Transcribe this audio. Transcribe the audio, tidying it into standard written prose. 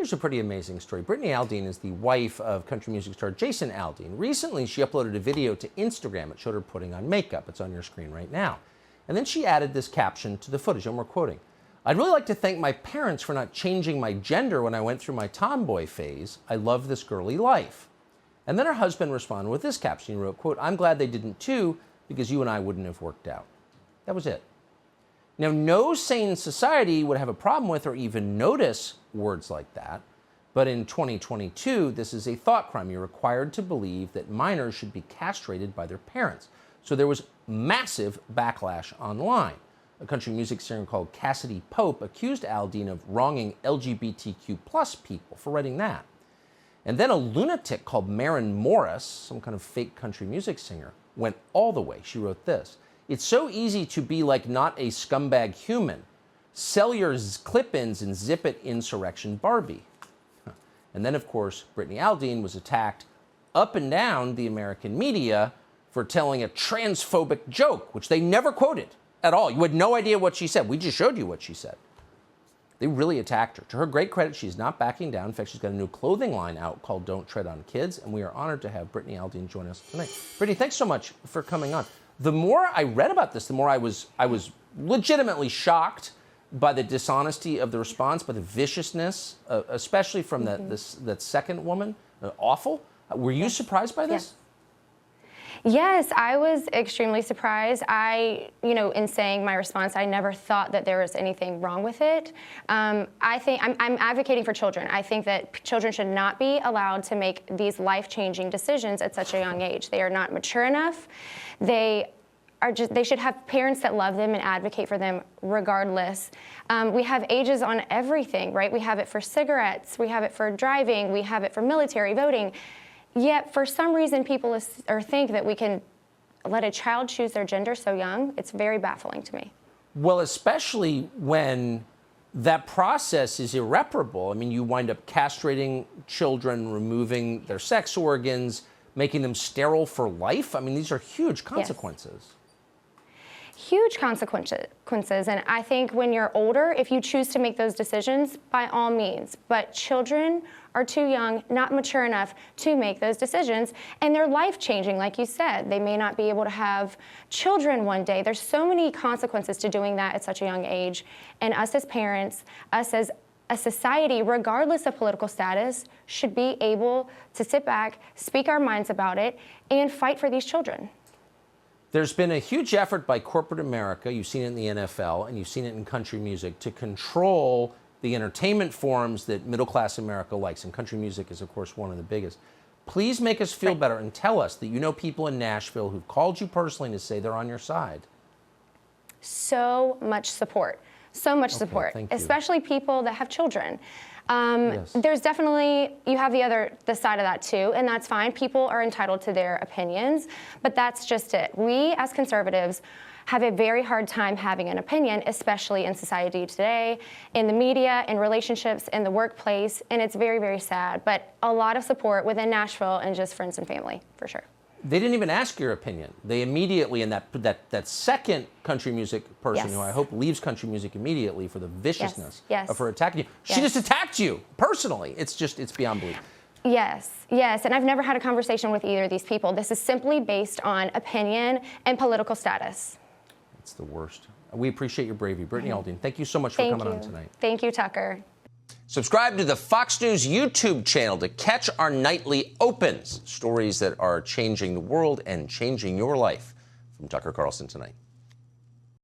Here's a pretty amazing story. Brittany Aldean is the wife of country music star Jason Aldean. Recently, she uploaded a video to Instagram. It showed her putting on makeup. It's on your screen right now. And then she added this caption to the footage, and we're quoting, "I'd really like to thank my parents for not changing my gender when I went through my tomboy phase. I love this girly life." And then her husband responded with this caption. He wrote, quote, "I'm glad they didn't too, because you and I wouldn't have worked out." That was it. Now, no sane society would have a problem with or even notice words like that. But in 2022, this is a thought crime. You're required to believe that minors should be castrated by their parents. So there was massive backlash online. A country music singer called Cassidy Pope accused Aldean of wronging LGBTQ plus people for writing that. And then a lunatic called Maren Morris, some kind of fake country music singer, went all the way. She wrote this: "It's so easy to be like not a scumbag human. Sell your clip-ins and zip it, insurrection Barbie." And then, of course, Brittany Aldean was attacked up and down the American media for telling a transphobic joke, which they never quoted at all. You had no idea what she said. We just showed you what she said. They really attacked her. To her great credit, she's not backing down. In fact, she's got a new clothing line out called Don't Tread on Kids, and we are honored to have Brittany Aldean join us tonight. Brittany, thanks so much for coming on. The more I read about this, the more I was legitimately shocked by the dishonesty of the response, by the viciousness, especially from that second woman. Awful. Were you surprised by this? Yes, I was extremely surprised. In saying my response, I never thought that there was anything wrong with it. I think I'm advocating for children. I think that children should not be allowed to make these life-changing decisions at such a young age. They are not mature enough. They should have parents that love them and advocate for them regardless. We have ages on everything, right? We have it for cigarettes, we have it for driving, we have it for military, voting. Yet, for some reason, people think that we can let a child choose their gender so young. It's very baffling to me. Well, especially when that process is irreparable. I mean, you wind up castrating children, removing their sex organs, making them sterile for life. I mean, these are huge consequences. Yes. Huge consequences, and I think when you're older, if you choose to make those decisions, by all means. But children are too young, not mature enough to make those decisions, and they're life-changing, like you said. They may not be able to have children one day. There's so many consequences to doing that at such a young age, and us as parents, us as a society, regardless of political status, should be able to sit back, speak our minds about it, and fight for these children. There's been a huge effort by corporate America, you've seen it in the NFL, and you've seen it in country music, to control the entertainment forms that middle-class America likes, and country music is, of course, one of the biggest. Please make us feel better and tell us that you know people in Nashville who've called you personally to say they're on your side. So much support. So much support, especially people that have children. There's definitely, you have the side of that too, and that's fine. People are entitled to their opinions, but that's just it. We as conservatives have a very hard time having an opinion, especially in society today, in the media, in relationships, in the workplace, and it's very, very sad. But a lot of support within Nashville and just friends and family, for sure. They didn't even ask your opinion. They immediately, and that second country music person, who I hope leaves country music immediately for the viciousness of her attacking you. She just attacked you personally. It's beyond belief. Yes, and I've never had a conversation with either of these people. This is simply based on opinion and political status. It's the worst. We appreciate your bravery. Brittany Aldean, thank you so much for coming on tonight. Thank you, Tucker. Subscribe to the Fox News YouTube channel to catch our nightly opens, stories that are changing the world and changing your life. From Tucker Carlson Tonight.